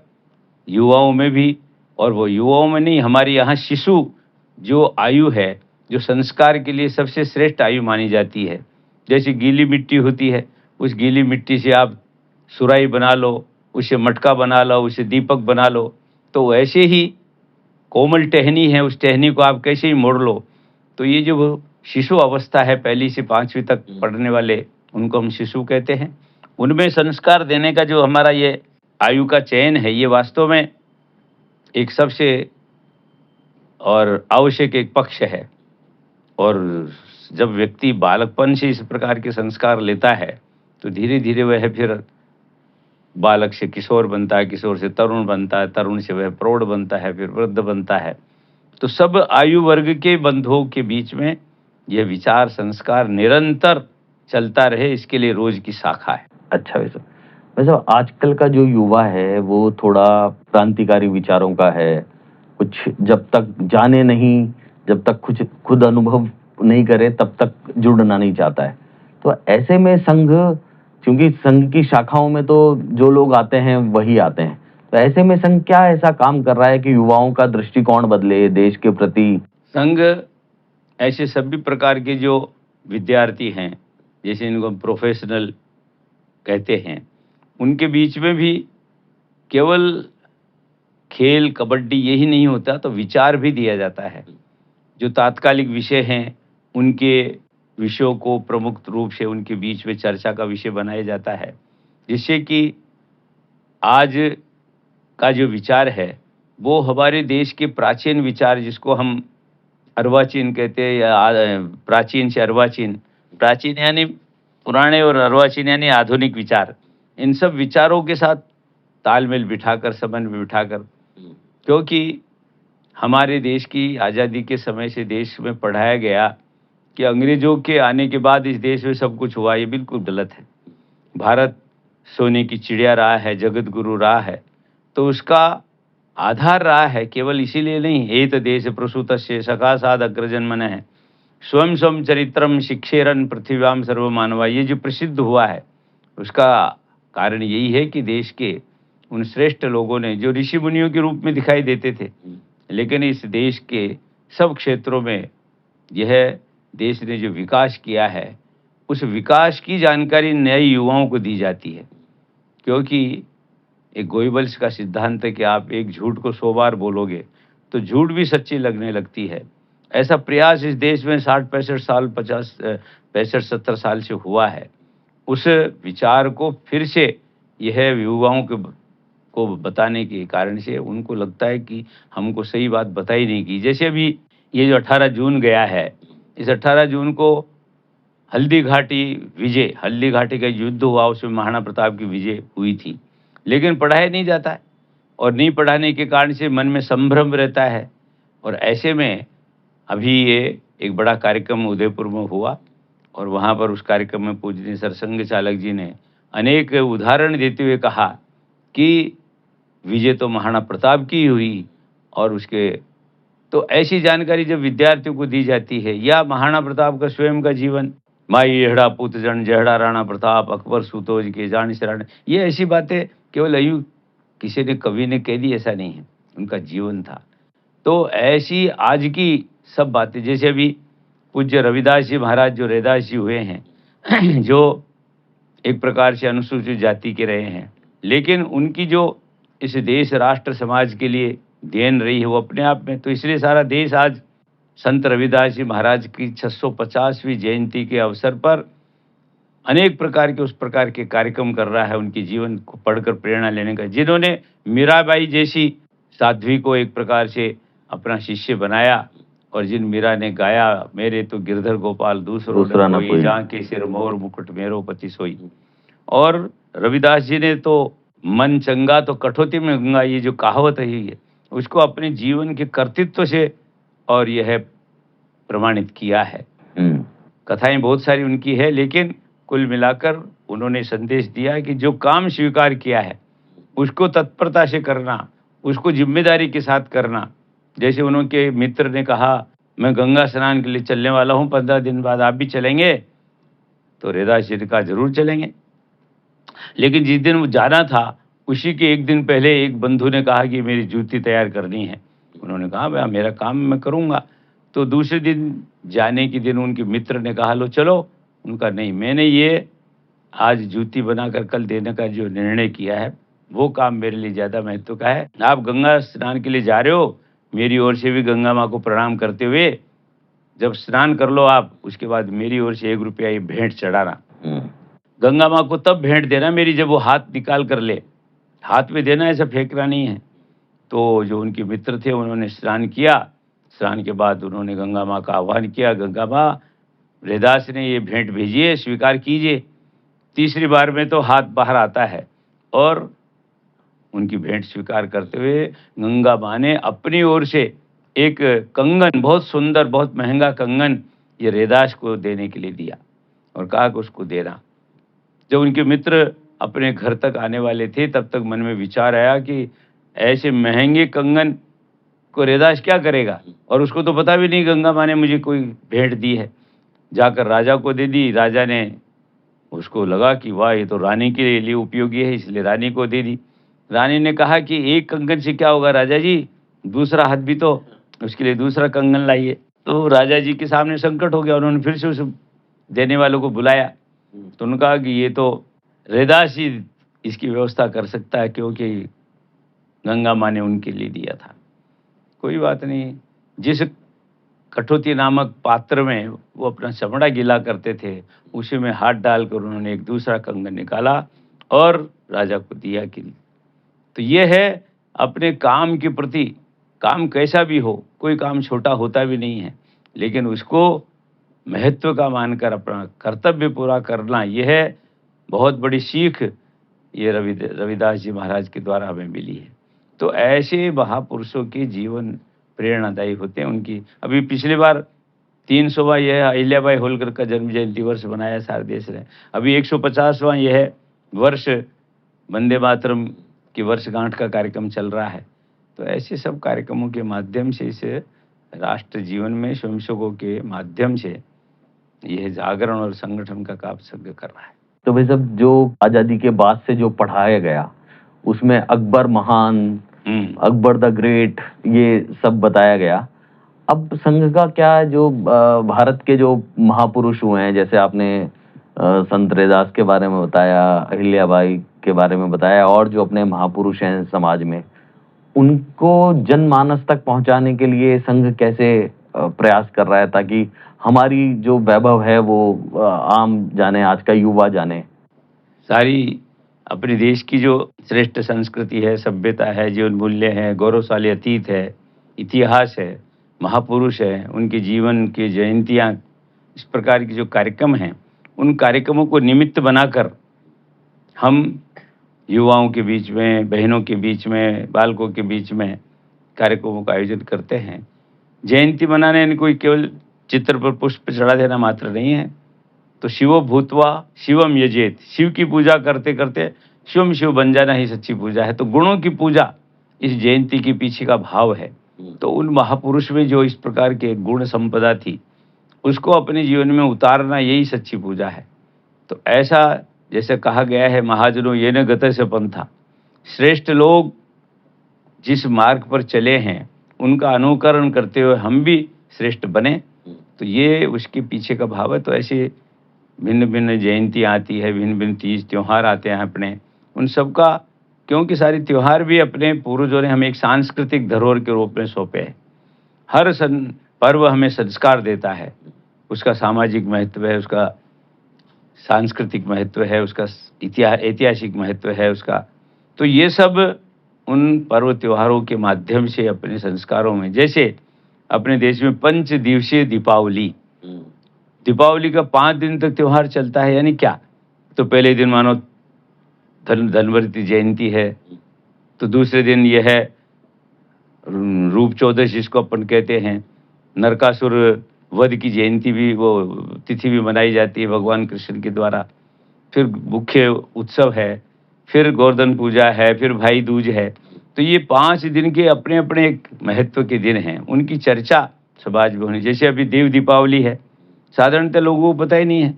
युवाओं में भी, और वो युवाओं में नहीं, हमारे यहाँ शिशु जो आयु है, जो संस्कार के लिए सबसे श्रेष्ठ आयु मानी जाती है, जैसे गीली मिट्टी होती है, उस गीली मिट्टी से आप सुराही बना लो, उसे मटका बना लो, उसे दीपक बना लो, तो ऐसे ही कोमल टहनी है, उस टहनी को आप कैसे ही मोड़ लो। तो ये जो वो शिशु अवस्था है, पहली से 5वीं तक पढ़ने वाले, उनको हम शिशु कहते हैं। उनमें संस्कार देने का जो हमारा ये आयु का चयन है, ये वास्तव में एक सबसे और आवश्यक एक पक्ष है। और जब व्यक्ति बालकपन से इस प्रकार के संस्कार लेता है तो धीरे धीरे वह फिर बालक से किशोर बनता है, किशोर से तरुण बनता है, तरुण से वह प्रौढ़ बनता है, फिर वृद्ध बनता है। तो सब आयु वर्ग के बंधुओं के बीच में यह विचार संस्कार निरंतर चलता रहे, इसके लिए रोज की शाखा है। अच्छा वैसे वैसे आजकल का जो युवा है वो थोड़ा क्रांतिकारी विचारों का है, कुछ जब तक जाने नहीं, जब तक कुछ खुद अनुभव नहीं करे तब तक जुड़ना नहीं चाहता है। तो ऐसे में संघ, क्योंकि संघ की शाखाओं में तो जो लोग आते हैं वही आते हैं, तो ऐसे में संघ क्या ऐसा काम कर रहा है कि युवाओं का दृष्टिकोण बदले देश के प्रति? संघ ऐसे सभी प्रकार के जो विद्यार्थी हैं, जैसे इनको हम प्रोफेशनल कहते हैं, उनके बीच में भी केवल खेल कबड्डी यही नहीं होता, तो विचार भी दिया जाता है। जो तात्कालिक विषय हैं उनके विषयों को प्रमुख रूप से उनके बीच में चर्चा का विषय बनाया जाता है, जिससे कि आज का जो विचार है वो हमारे देश के प्राचीन विचार, जिसको हम अर्वाचीन कहते हैं, या प्राचीन से अर्वाचीन, प्राचीन यानी पुराने और अर्वाचीन यानी आधुनिक विचार, इन सब विचारों के साथ तालमेल बिठाकर, समन्वय बिठाकर, क्योंकि हमारे देश की आज़ादी के समय से देश में पढ़ाया गया कि अंग्रेजों के आने के बाद इस देश में सब कुछ हुआ, ये बिल्कुल गलत है। भारत सोने की चिड़िया रहा है, जगत गुरु रहा है, तो उसका आधार रहा है, केवल इसीलिए नहीं, एत देश प्रसूतस्य सखासाद अग्रजन्मन है, स्वयं स्वयं चरित्रम शिक्षेरन पृथ्व्याम सर्वमानवा, ये जो प्रसिद्ध हुआ है, उसका कारण यही है कि देश के उन श्रेष्ठ लोगों ने, जो ऋषि मुनियों के रूप में दिखाई देते थे, लेकिन इस देश के सब क्षेत्रों में यह देश ने जो विकास किया है, उस विकास की जानकारी नए युवाओं को दी जाती है। क्योंकि एक गोइबल्स का सिद्धांत है कि आप एक झूठ को 100 बार बोलोगे तो झूठ भी सच्ची लगने लगती है। ऐसा प्रयास इस देश में 60-65 साल, 65-70 साल से हुआ है। उस विचार को फिर से यह युवाओं को बताने के कारण से उनको लगता है कि हमको सही बात बताई नहीं की। जैसे अभी ये जो 18 जून गया है, इस 18 जून को हल्दी घाटी का युद्ध हुआ, उसमें महाराणा प्रताप की विजय हुई थी, लेकिन पढ़ाया नहीं जाता है, और नहीं पढ़ाने के कारण से मन में संभ्रम रहता है। और ऐसे में अभी ये एक बड़ा कार्यक्रम उदयपुर में हुआ, और वहाँ पर उस कार्यक्रम में पूजनीय सरसंघ चालक जी ने अनेक उदाहरण देते हुए कहा कि विजय तो महाराणा प्रताप की हुई, और उसके तो ऐसी जानकारी जब विद्यार्थियों को दी जाती है, या महाराणा प्रताप का स्वयं का जीवन, माई येहड़ा पुत जन जहड़ा राणा प्रताप अकबर सुतोज के जान शरण, ये ऐसी बातें केवल अयूं किसी ने, कवि ने कह दी, ऐसा नहीं है, उनका जीवन था। तो ऐसी आज की सब बातें, जैसे अभी पूज्य रविदास जी महाराज जो रैदास जी हुए हैं जो एक प्रकार से अनुसूचित जाति के रहे हैं, लेकिन उनकी जो इस देश राष्ट्र समाज के लिए देन रही है, वो अपने आप में, तो इसलिए सारा देश आज संत रविदास जी महाराज की 650वीं जयंती के अवसर पर अनेक प्रकार के उस प्रकार के कार्यक्रम कर रहा है, उनके जीवन को पढ़कर प्रेरणा लेने का। जिन्होंने मीराबाई जैसी साध्वी को एक प्रकार से अपना शिष्य बनाया, और जिन मीरा ने गाया, मेरे तो गिरधर गोपाल दूसरा न कोई, जहाँ के सिर मोर मुकुट मेरो पति सोई। और रविदास जी ने तो मन चंगा तो कठौती में गंगा, ये जो कहावत है, उसको अपने जीवन के कर्तृत्व से और यह प्रमाणित किया है। कथाएं बहुत सारी उनकी है, लेकिन कुल मिलाकर उन्होंने संदेश दिया कि जो काम स्वीकार किया है उसको तत्परता से करना, उसको जिम्मेदारी के साथ करना। जैसे उनके मित्र ने कहा, मैं गंगा स्नान के लिए चलने वाला हूँ, 15 दिन बाद आप भी चलेंगे? तो रैदास जी ने कहा, जरूर चलेंगे। लेकिन जिस दिन वो जाना था, उसी के एक दिन पहले एक बंधु ने कहा कि मेरी जूती तैयार करनी है। उन्होंने कहा, भाई मेरा काम मैं करूँगा। तो दूसरे दिन जाने के दिन उनके मित्र ने कहा, लो चलो। उनका नहीं, मैंने ये आज जूती बनाकर कल देने का जो निर्णय किया है, वो काम मेरे लिए ज़्यादा महत्व का है। आप गंगा स्नान के लिए जा रहे हो, मेरी ओर से भी गंगा माँ को प्रणाम करते हुए जब स्नान कर लो आप, उसके बाद मेरी ओर से 1 रुपया ये भेंट चढ़ाना। गंगा माँ को तब भेंट देना मेरी, जब वो हाथ निकाल कर ले, हाथ में देना, ऐसा फेंकना नहीं है। तो जो उनके मित्र थे, उन्होंने स्नान किया। स्नान के बाद उन्होंने गंगा माँ का आह्वान किया, गंगा माँ, रैदास ने ये भेंट भेजी है, स्वीकार कीजिए। तीसरी बार में तो हाथ बाहर आता है, और उनकी भेंट स्वीकार करते हुए गंगा माँ ने अपनी ओर से एक कंगन, बहुत सुंदर, बहुत महंगा कंगन, ये रैदास को देने के लिए दिया, और कहा कि उसको देना। जब उनके मित्र अपने घर तक आने वाले थे, तब तक मन में विचार आया कि ऐसे महंगे कंगन को रैदास क्या करेगा, और उसको तो पता भी नहीं गंगा माँ ने मुझे कोई भेंट दी है। जाकर राजा को दे दी। राजा ने, उसको लगा कि वाह, ये तो रानी के लिए उपयोगी है, इसलिए रानी को दे दी। रानी ने कहा कि एक कंगन से क्या होगा राजा जी, दूसरा हाथ भी तो, उसके लिए दूसरा कंगन लाइए। तो राजा जी के सामने संकट हो गया। उन्होंने फिर से उस देने वालों को बुलाया, तो उन्होंने कहा कि ये तो रैदास जी इसकी व्यवस्था कर सकता है, क्योंकि गंगा माँ ने उनके लिए दिया था। कोई बात नहीं। जिस कठौती नामक पात्र में वो अपना चमड़ा गीला करते थे, उसी में हाथ डालकर उन्होंने एक दूसरा कंगन निकाला और राजा को दिया कि, तो ये है अपने काम के प्रति, काम कैसा भी हो, कोई काम छोटा होता भी नहीं है, लेकिन उसको महत्व का मानकर अपना कर्तव्य पूरा करना, यह है बहुत बड़ी सीख, ये रविदास जी महाराज के द्वारा हमें मिली है। तो ऐसे महापुरुषों के जीवन प्रेरणादायी होते हैं। उनकी अभी पिछली बार 300वां यह अहिल्याबाई होलकर का जन्म जयंती वर्ष मनाया सारे देश ने। अभी 150वां यह वर्ष वंदे मातरम की वर्षगांठ का कार्यक्रम चल रहा है। तो ऐसे सब कार्यक्रमों के माध्यम से इस राष्ट्र जीवन में स्वयंसेवकों के माध्यम से यह जागरण और संगठन का काम संघ कर रहा है। तो भाई साहब, जो आजादी के बाद से जो पढ़ाया गया उसमें अकबर महान, अकबर द ग्रेट, ये सब बताया गया। अब संघ का क्या, जो भारत के जो महापुरुष हुए हैं, जैसे आपने संत रैदास के बारे में बताया, अहिल्याबाई के बारे में बताया, और जो अपने महापुरुष हैं समाज में, उनको जनमानस तक पहुंचाने के लिए संघ कैसे प्रयास कर रहा है, ताकि हमारी जो वैभव है वो आम जाने, आज का युवा जाने। सारी अपने देश की जो श्रेष्ठ संस्कृति है, सभ्यता है, जीवन मूल्य है, गौरवशाली अतीत है, इतिहास है, महापुरुष है, उनके जीवन की जयंतियाँ, इस प्रकार के जो कार्यक्रम हैं, उन कार्यक्रमों को निमित्त बनाकर हम युवाओं के बीच में, बहनों के बीच में, बालकों के बीच में कार्यक्रमों का आयोजन करते हैं। जयंती मनाने यानी कोई केवल चित्र पर पुष्प चढ़ा देना मात्र नहीं है। तो शिवो भूतवा शिवम यजेत, शिव की पूजा करते करते शिवम शिव बन जाना ही सच्ची पूजा है। तो गुणों की पूजा इस जयंती के पीछे का भाव है। तो उन महापुरुष में जो इस प्रकार के गुण संपदा थी, उसको अपने जीवन में उतारना, यही सच्ची पूजा है। तो ऐसा जैसे कहा गया है, महाजनों ये न गत से पंथा, श्रेष्ठ लोग जिस मार्ग पर चले हैं उनका अनुकरण करते हुए हम भी श्रेष्ठ बने। तो ये उसके पीछे का भाव है। तो ऐसे भिन्न भिन्न जयंती आती है, भिन्न भिन्न तीज त्योहार आते हैं अपने, उन सब का, क्योंकि सारे त्योहार भी अपने पूर्वजों ने हमें एक सांस्कृतिक धरोहर के रूप में सौंपे हैं। हर पर्व हमें संस्कार देता है, उसका सामाजिक महत्व है, उसका सांस्कृतिक महत्व है, उसका ऐतिहासिक महत्व है उसका। तो ये सब उन पर्व त्योहारों के माध्यम से अपने संस्कारों में, जैसे अपने देश में 5 दिवसीय दीपावली, दीपावली का 5 दिन तक त्योहार चलता है। यानी क्या, तो पहले दिन मानो धनवंतरि जयंती है, तो दूसरे दिन यह है रूप चौदश जिसको अपन कहते हैं, नरकासुर वध की जयंती भी, वो तिथि भी मनाई जाती है भगवान कृष्ण के द्वारा। फिर मुख्य उत्सव है, फिर गोवर्धन पूजा है, फिर भाई दूज है। तो ये 5 दिन के अपने अपने एक महत्व के दिन हैं, उनकी चर्चा समाज में होनी। जैसे अभी देव दीपावली है, साधारणतः लोगों को पता ही नहीं है।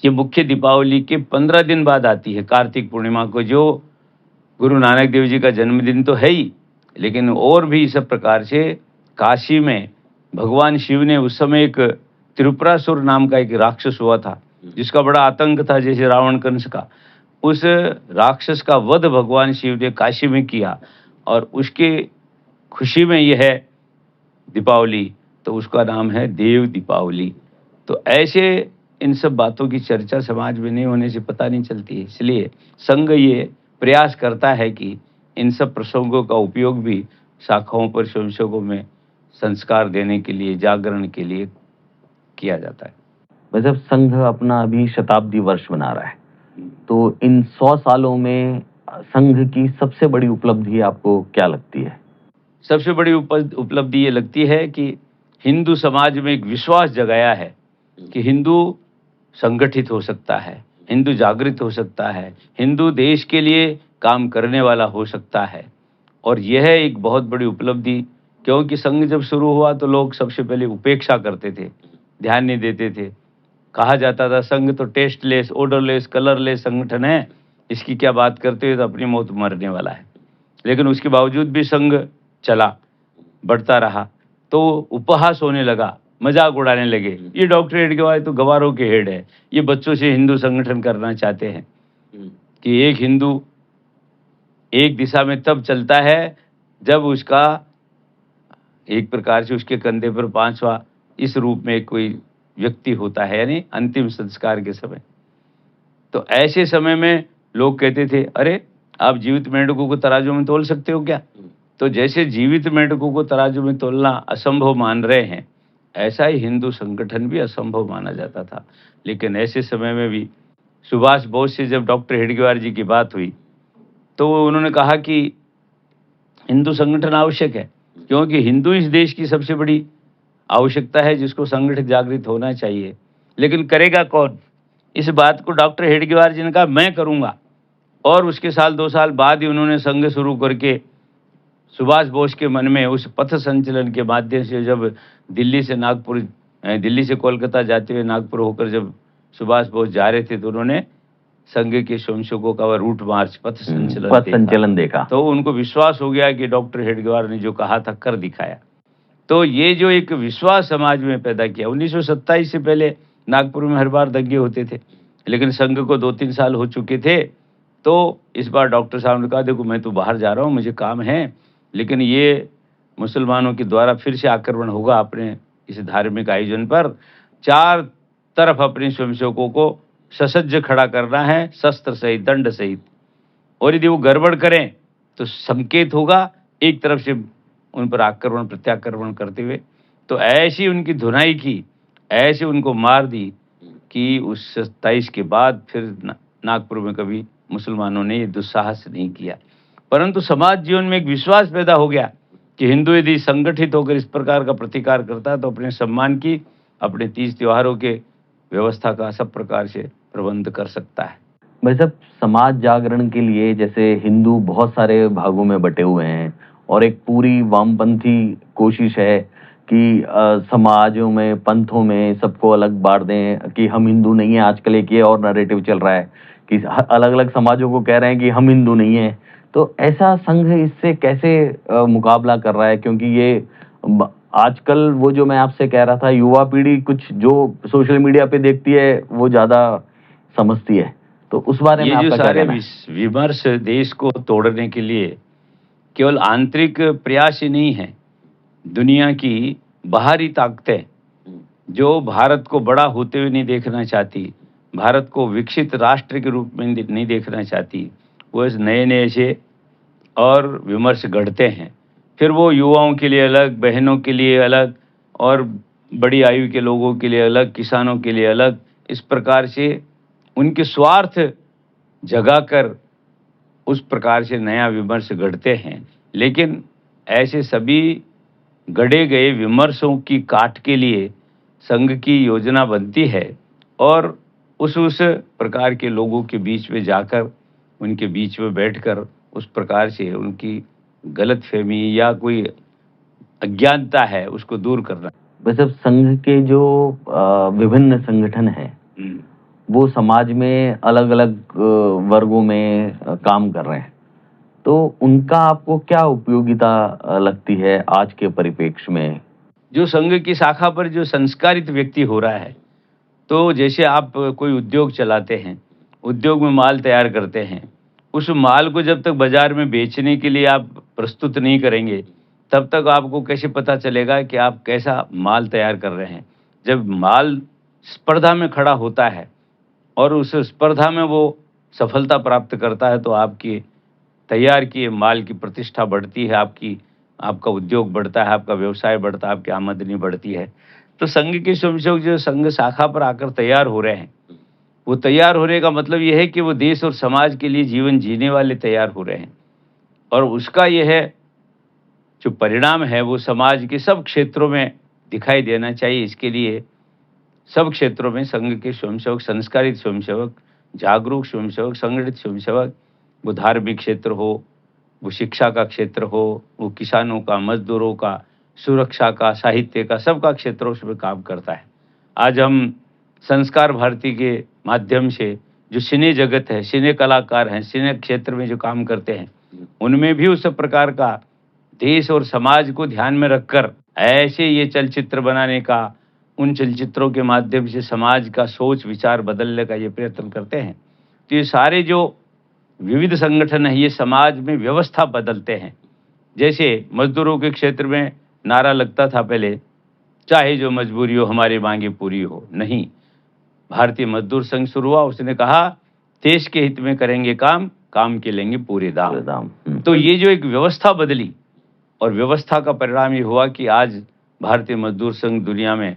ये मुख्य दीपावली के 15 दिन बाद आती है, कार्तिक पूर्णिमा को, जो गुरु नानक देव जी का जन्मदिन तो है ही, लेकिन और भी इस प्रकार से काशी में भगवान शिव ने उस समय एक त्रिपुरासुर नाम का एक राक्षस हुआ था, जिसका बड़ा आतंक था, जैसे रावण कंस का। उस राक्षस का वध भगवान शिव ने काशी में किया, और उसके खुशी में यह है दीपावली, तो उसका नाम है देव दीपावली। तो ऐसे इन सब बातों की चर्चा समाज में नहीं होने से पता नहीं चलती है। इसलिए संघ ये प्रयास करता है कि इन सब प्रसंगों का उपयोग भी शाखाओं पर, स्वयंसेवकों में संस्कार देने के लिए, जागरण के लिए किया जाता है। मतलब संघ अपना अभी शताब्दी वर्ष मना रहा है, तो इन 100 सालों में संघ की सबसे बड़ी उपलब्धि आपको क्या लगती है? सबसे बड़ी उपलब्धि ये लगती है कि हिंदू समाज में एक विश्वास जगाया है कि हिंदू संगठित हो सकता है, हिंदू जागृत हो सकता है, हिंदू देश के लिए काम करने वाला हो सकता है। और यह एक बहुत बड़ी उपलब्धि, क्योंकि संघ जब शुरू हुआ तो लोग सबसे पहले उपेक्षा करते थे, ध्यान नहीं देते थे। कहा जाता था संघ तो टेस्टलेस, ऑर्डरलेस, कलरलेस संगठन है, इसकी क्या बात करते हो, तो अपनी मौत मरने वाला है। लेकिन उसके बावजूद भी संघ चला, बढ़ता रहा, तो उपहास होने लगा, मजाक उड़ाने लगे, ये डॉक्टरेट के वाले तो गवारों के हेड है, ये बच्चों से हिंदू संगठन करना चाहते हैं। कि एक हिंदू एक दिशा में तब चलता है जब उसका एक प्रकार से उसके कंधे पर 5वां इस रूप में कोई व्यक्ति होता है, यानी अंतिम संस्कार के समय। तो ऐसे समय में लोग कहते थे, अरे आप जीवित मेंढकों को तराजू में तोल सकते हो क्या? तो जैसे जीवित मेंढकों को तराजू में तोलना असंभव मान रहे हैं, ऐसा ही हिंदू संगठन भी असंभव माना जाता था। लेकिन ऐसे समय में भी सुभाष बोस से जब डॉक्टर हेडगेवार जी की बात हुई, तो उन्होंने कहा कि हिंदू संगठन आवश्यक है, क्योंकि हिंदू इस देश की सबसे बड़ी आवश्यकता है जिसको संगठित जागृत होना चाहिए। लेकिन करेगा कौन? इस बात को डॉक्टर हेडगेवार जी ने कहा, मैं करूँगा। और उसके साल 2 साल बाद ही उन्होंने संघ शुरू करके सुभाष बोस के मन में उस पथ संचलन के माध्यम से जब दिल्ली से कोलकाता जाते हुए नागपुर होकर जब सुभाष बोस जा रहे थे, तो उन्होंने संघ के स्वयंसेवकों का वह रूट मार्च पथ संचलन देखा। तो उनको विश्वास हो गया कि डॉक्टर हेडगेवार ने जो कहा था कर दिखाया। तो ये जो एक विश्वास समाज में पैदा किया, 1927 से पहले नागपुर में हर बार दंगे होते थे, लेकिन संघ को 2-3 साल हो चुके थे। तो इस बार डॉक्टर साहब ने कहा, देखो मैं तो बाहर जा रहा हूँ, मुझे काम है, लेकिन ये मुसलमानों के द्वारा फिर से आक्रमण होगा अपने इस धार्मिक आयोजन पर। 4 तरफ अपने स्वयंसेवकों को ससज्ज खड़ा करना है, शस्त्र सहित, दंड सहित। और यदि वो गड़बड़ करें तो संकेत होगा एक तरफ से उन पर आक्रमण प्रत्याक्रमण करते हुए। तो ऐसी उनकी धुनाई की, ऐसे उनको मार दी कि उस 27 के बाद फिर नागपुर में कभी मुसलमानों ने ये दुस्साहस नहीं किया। परंतु समाज जीवन में एक विश्वास पैदा हो गया कि हिंदू यदि संगठित होकर इस प्रकार का प्रतिकार करता है तो अपने सम्मान की, अपने तीज त्योहारों के व्यवस्था का सब प्रकार से प्रबंध कर सकता है। भाई साहब, समाज जागरण के लिए जैसे हिंदू बहुत सारे भागों में बटे हुए हैं और एक पूरी वामपंथी कोशिश है कि समाजों में, पंथों में सबको अलग बांट दें कि हम हिंदू नहीं हैं। आजकल एक ये और नैरेटिव चल रहा है कि अलग अलग समाजों को कह रहे हैं कि हम हिंदू नहीं हैं। तो ऐसा संघ इससे कैसे मुकाबला कर रहा है? क्योंकि ये आजकल वो जो मैं आपसे कह रहा था, युवा पीढ़ी कुछ जो सोशल मीडिया पे देखती है वो ज्यादा समझती है। तो उस बारे में ये जो आपका क्या सारे कहना है? विमर्श देश को तोड़ने के लिए केवल आंतरिक प्रयास ही नहीं है, दुनिया की बाहरी ताकतें जो भारत को बड़ा होते हुए नहीं देखना चाहती, भारत को विकसित राष्ट्र के रूप में नहीं देखना चाहती, वो इस नए से और विमर्श गढ़ते हैं। फिर वो युवाओं के लिए अलग, बहनों के लिए अलग और बड़ी आयु के लोगों के लिए अलग, किसानों के लिए अलग, इस प्रकार से उनके स्वार्थ जगाकर उस प्रकार से नया विमर्श गढ़ते हैं। लेकिन ऐसे सभी गढ़े गए विमर्शों की काट के लिए संघ की योजना बनती है और उस प्रकार के लोगों के बीच में जाकर, उनके बीच में बैठकर उस प्रकार से उनकी गलतफहमी या कोई अज्ञानता है उसको दूर करना। वैसे संघ के जो विभिन्न संगठन हैं वो समाज में अलग अलग वर्गों में काम कर रहे हैं, तो उनका आपको क्या उपयोगिता लगती है आज के परिप्रेक्ष्य में? जो संघ की शाखा पर जो संस्कारित व्यक्ति हो रहा है, तो जैसे आप कोई उद्योग चलाते हैं, उद्योग में माल तैयार करते हैं, उस माल को जब तक बाजार में बेचने के लिए आप प्रस्तुत नहीं करेंगे, तब तक आपको कैसे पता चलेगा कि आप कैसा माल तैयार कर रहे हैं? जब माल स्पर्धा में खड़ा होता है और उस स्पर्धा में वो सफलता प्राप्त करता है, तो आपकी तैयार किए माल की प्रतिष्ठा बढ़ती है, आपका उद्योग बढ़ता है, आपका व्यवसाय बढ़ता है, आपकी आमदनी बढ़ती है। तो संघ के स्वयंसेवक जो संघ शाखा पर आकर तैयार हो रहे हैं, वो तैयार होने का मतलब ये है कि वो देश और समाज के लिए जीवन जीने वाले तैयार हो रहे हैं। और उसका ये है जो परिणाम है वो समाज के सब क्षेत्रों में दिखाई देना चाहिए। इसके लिए सब क्षेत्रों में संघ के स्वयंसेवक, संस्कारित स्वयंसेवक, जागरूक स्वयंसेवक, संगठित स्वयंसेवक, वो धार्मिक क्षेत्र हो, वो शिक्षा का क्षेत्र हो, वो किसानों का, मजदूरों का, सुरक्षा का, साहित्य का, सबका क्षेत्र उसमें काम करता है। आज हम संस्कार भारती के माध्यम से जो सिने जगत है, सिने कलाकार हैं, सिने क्षेत्र में जो काम करते हैं, उनमें भी उस प्रकार का देश और समाज को ध्यान में रखकर ऐसे ये चलचित्र बनाने का, उन चलचित्रों के माध्यम से समाज का सोच विचार बदलने का ये प्रयत्न करते हैं। तो ये सारे जो विविध संगठन है, ये समाज में व्यवस्था बदलते हैं। जैसे मजदूरों के क्षेत्र में नारा लगता था पहले, चाहे जो मजबूरी हो हमारी मांगे पूरी हो। नहीं, भारतीय मजदूर संघ शुरू हुआ, उसने कहा देश के हित में करेंगे काम, काम के लेंगे पूरे दाम। दाम। तो ये जो एक व्यवस्था बदली और व्यवस्था का परिणाम ये हुआ कि आज भारतीय मजदूर संघ दुनिया में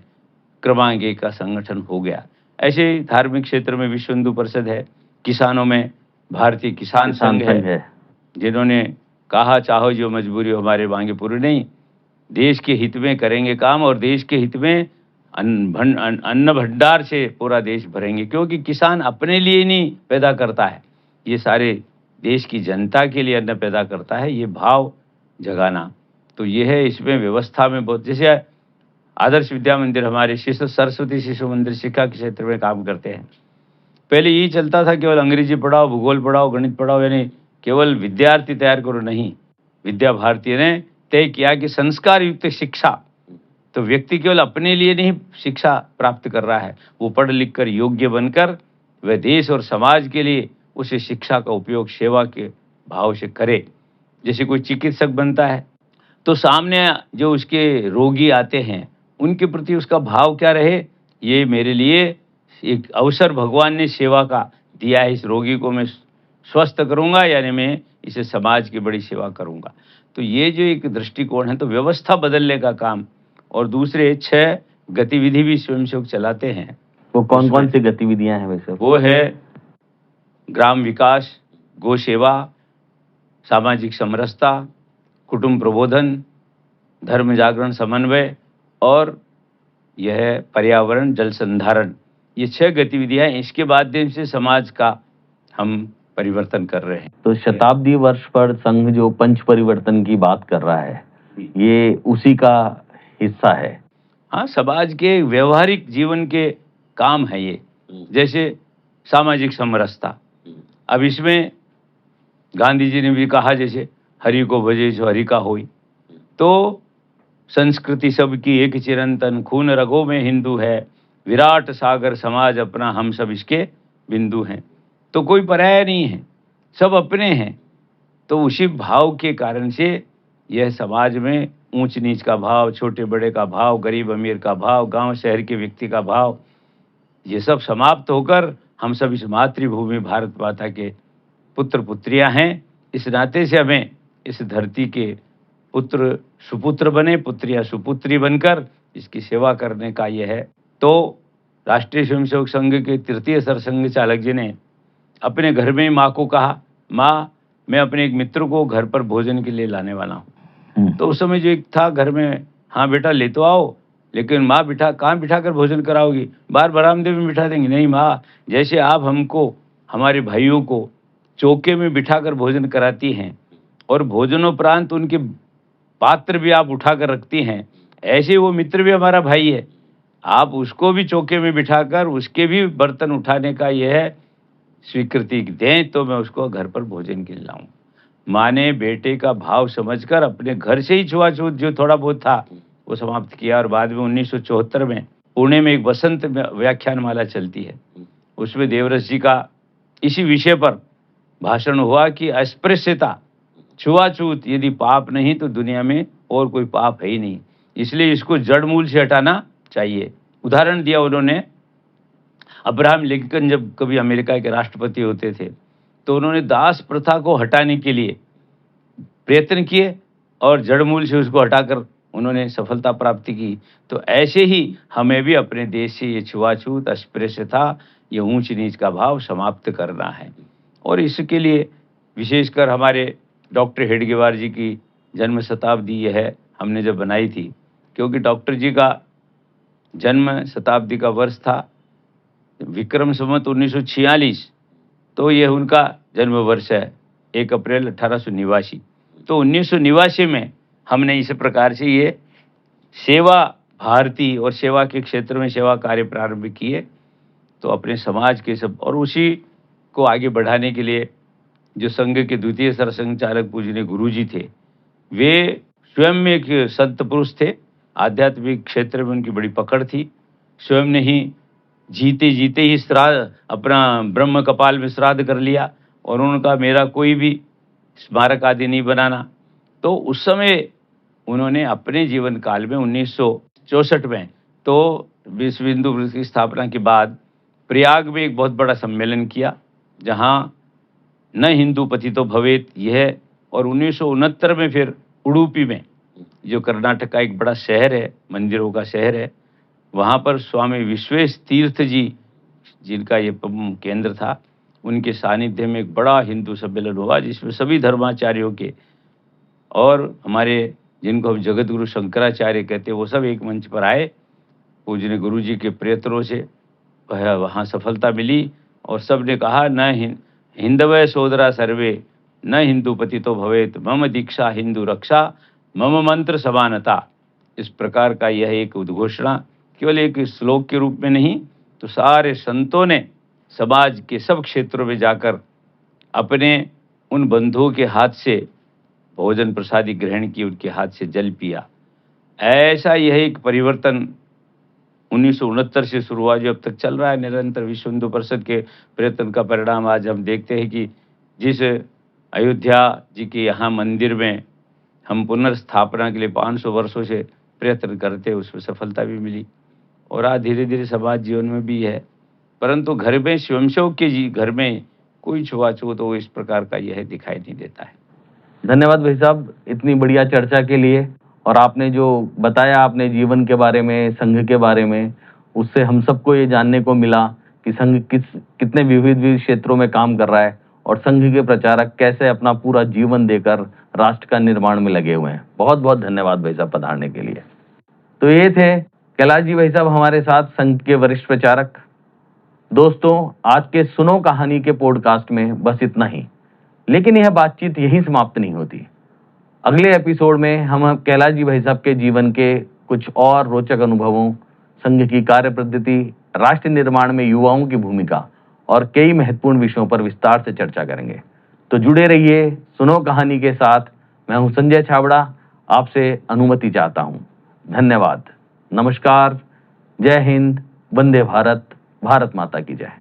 क्रमांक 1 का संगठन हो गया। ऐसे ही धार्मिक क्षेत्र में विश्व हिंदू परिषद है, किसानों में भारतीय किसान संघ है, जिन्होंने कहा चाहो जो मजबूरी हो हमारे मांगे पूरी नहीं, देश के हित में करेंगे काम और देश के हित में अन्न भंडार से पूरा देश भरेंगे, क्योंकि किसान अपने लिए नहीं पैदा करता है, ये सारे देश की जनता के लिए अन्न पैदा करता है, ये भाव जगाना। तो ये है इसमें व्यवस्था में बहुत, जैसे आदर्श विद्या मंदिर हमारे शिशु सरस्वती शिशु मंदिर शिक्षा के क्षेत्र में काम करते हैं। पहले यही चलता था केवल अंग्रेजी पढ़ाओ, भूगोल पढ़ाओ, गणित पढ़ाओ, यानी केवल विद्यार्थी तैयार करो, नहीं। विद्या भारती ने तय किया कि संस्कार युक्त शिक्षा, तो व्यक्ति केवल अपने लिए नहीं शिक्षा प्राप्त कर रहा है, वो पढ़ लिख कर योग्य बनकर वह देश और समाज के लिए उस शिक्षा का उपयोग सेवा के भाव से करे। जैसे कोई चिकित्सक बनता है तो सामने जो उसके रोगी आते हैं उनके प्रति उसका भाव क्या रहे, ये मेरे लिए एक अवसर भगवान ने सेवा का दिया है, इस रोगी को मैं स्वस्थ करूंगा, यानी मैं इसे समाज की बड़ी सेवा करूंगा। तो ये जो एक दृष्टिकोण है, तो व्यवस्था बदलने का काम। और दूसरे 6 गतिविधि भी स्वयंसेवक चलाते हैं। वो कौन कौन सी गतिविधियां हैं वैसे? वो है ग्राम विकास, गो सेवा, सामाजिक समरसता, कुटुंब प्रबोधन, धर्म जागरण समन्वय और यह पर्यावरण जल संधारण। ये 6 गतिविधियां, इसके माध्यम से समाज का हम परिवर्तन कर रहे हैं। तो शताब्दी वर्ष पर संघ जो पंच परिवर्तन की बात कर रहा है, ये उसी का हिस्सा है। हाँ, समाज के व्यवहारिक जीवन के काम है ये। जैसे सामाजिक समरसता, अब इसमें गांधी जी ने भी कहा, जैसे हरि को भजे सो हरि का होई। तो संस्कृति सबकी एक चिरंतन, खून रगों में हिंदू है, विराट सागर समाज अपना, हम सब इसके बिंदु हैं। तो कोई पराया नहीं है, सब अपने हैं। तो उसी भाव के कारण से यह समाज में ऊंच नीच का भाव, छोटे बड़े का भाव, गरीब अमीर का भाव, गांव शहर के व्यक्ति का भाव, ये सब समाप्त होकर हम सब इस मातृभूमि भारत माता के पुत्र पुत्रियां हैं। इस नाते से हमें इस धरती के पुत्र सुपुत्र बने, पुत्रियां सुपुत्री बनकर इसकी सेवा करने का यह है। तो राष्ट्रीय स्वयंसेवक संघ के तृतीय सरसंघ चालक जी ने अपने घर में माँ को कहा, माँ मैं अपने एक मित्र को घर पर भोजन के लिए लाने वाला हूँ। तो उस समय जो एक था घर में, हाँ बेटा ले तो आओ, लेकिन माँ कहाँ बिठा कर भोजन कराओगी, बाहर बरामदे में बिठा देंगे। नहीं माँ, जैसे आप हमको हमारे भाइयों को चौके में बिठाकर भोजन कराती हैं और भोजनोपरांत उनके पात्र भी आप उठा कर रखती हैं, ऐसे वो मित्र भी हमारा भाई है, आप उसको भी चौके में बिठाकर उसके भी बर्तन उठाने का यह है स्वीकृति दें, तो मैं उसको घर पर भोजन के लिए लाऊं। माँ ने बेटे का भाव समझकर अपने घर से ही छुआछूत जो थोड़ा बहुत था वो समाप्त किया। और बाद में 1974 में पुणे में एक बसंत व्याख्यान माला चलती है, उसमें देवरस जी का इसी विषय पर भाषण हुआ कि अस्पृश्यता, छुआछूत यदि पाप नहीं तो दुनिया में और कोई पाप है ही नहीं, इसलिए इसको जड़ मूल से हटाना चाहिए। उदाहरण दिया उन्होंने, अब्राहम लिंकन जब कभी अमेरिका के राष्ट्रपति होते थे तो उन्होंने दास प्रथा को हटाने के लिए प्रयत्न किए और जड़ मूल से उसको हटाकर उन्होंने सफलता प्राप्त की। तो ऐसे ही हमें भी अपने देश से ये छुआछूत, अस्पृश्यता, ये ऊंच नीच का भाव समाप्त करना है। और इसके लिए विशेषकर हमारे डॉक्टर हेडगेवार जी की जन्म शताब्दी यह है हमने जब बनाई थी, क्योंकि डॉक्टर जी का जन्म शताब्दी का वर्ष था विक्रम संवत 1946, तो यह उनका जन्म वर्ष है 1 अप्रैल 1889। तो 1989 में हमने इस प्रकार से ये सेवा भारती और सेवा के क्षेत्र में सेवा कार्य प्रारंभ किए। तो अपने समाज के सब, और उसी को आगे बढ़ाने के लिए जो संघ के द्वितीय सरसंघ चालक पूजनीय गुरु जी थे, वे स्वयं में एक संत पुरुष थे, आध्यात्मिक क्षेत्र में उनकी बड़ी पकड़ थी। स्वयं ने ही जीते जीते ही श्राद्ध अपना ब्रह्म कपाल में श्राद्ध कर लिया और उनका मेरा कोई भी स्मारक आदि नहीं बनाना। तो उस समय उन्होंने अपने जीवन काल में 1964 में तो विश्व हिंदू परिषद की स्थापना के बाद प्रयाग में एक बहुत बड़ा सम्मेलन किया, जहां न हिंदू पतितो भवेत, यह, और 1969 में फिर उडुपी में, जो कर्नाटक का एक बड़ा शहर है, मंदिरों का शहर है, वहाँ पर स्वामी विश्वेश तीर्थ जी, जिनका ये केंद्र था, उनके सानिध्य में एक बड़ा हिंदू सम्मेलन हुआ, जिसमें सभी धर्माचार्यों के और हमारे, जिनको हम जगत गुरु शंकराचार्य कहते हैं, वो सब एक मंच पर आए। पूजनीय गुरु जी के प्रयत्नों से वहाँ सफलता मिली और सब ने कहा, न हिंदवय सोदरा सर्वे, न हिंदू पतितो भवेत, मम दीक्षा हिंदू रक्षा, मम मंत्र समानता। इस प्रकार का यह एक उद्घोषणा केवल एक श्लोक के रूप में नहीं, तो सारे संतों ने समाज के सब क्षेत्रों में जाकर अपने उन बंधुओं के हाथ से भोजन प्रसादी ग्रहण की, उनके हाथ से जल पिया। ऐसा यह एक परिवर्तन 1969 से शुरू हुआ, जो अब तक चल रहा है निरंतर। विश्व हिंदू परिषद के प्रयत्न का परिणाम आज हम देखते हैं कि जिस अयोध्या जी के यहाँ मंदिर में हम पुनर्स्थापना के लिए 500 वर्षों से प्रयत्न करते, उसमें सफलता भी मिली और आज धीरे धीरे समाज जीवन में भी है। परंतु घर में स्वयंसेवक के घर में कोई छुआछूत तो इस प्रकार का यह दिखाई नहीं देता है। धन्यवाद भाई साहब इतनी बढ़िया चर्चा के लिए, और आपने जो बताया अपने जीवन के बारे में, संघ के बारे में, उससे हम सबको ये जानने को मिला कि संघ कितने विविध क्षेत्रों में काम कर रहा है और संघ के प्रचारक कैसे अपना पूरा जीवन देकर राष्ट्र का निर्माण में लगे हुए हैं। बहुत बहुत धन्यवाद भाई साहब पधारने के लिए। तो ये थे कैलाश जी भाई साहब हमारे साथ, संघ के वरिष्ठ प्रचारक। दोस्तों, आज के सुनो कहानी के पॉडकास्ट में बस इतना ही, लेकिन यह बातचीत यहीं समाप्त नहीं होती। अगले एपिसोड में हम कैलाश जी भाई साहब के जीवन के कुछ और रोचक अनुभवों, संघ की कार्य पद्धति, राष्ट्र निर्माण में युवाओं की भूमिका और कई महत्वपूर्ण विषयों पर विस्तार से चर्चा करेंगे। तो जुड़े रहिए सुनो कहानी के साथ। मैं हूं संजय छाबड़ा, आपसे अनुमति चाहता हूं। धन्यवाद, नमस्कार, जय हिंद, वंदे भारत, भारत माता की जय।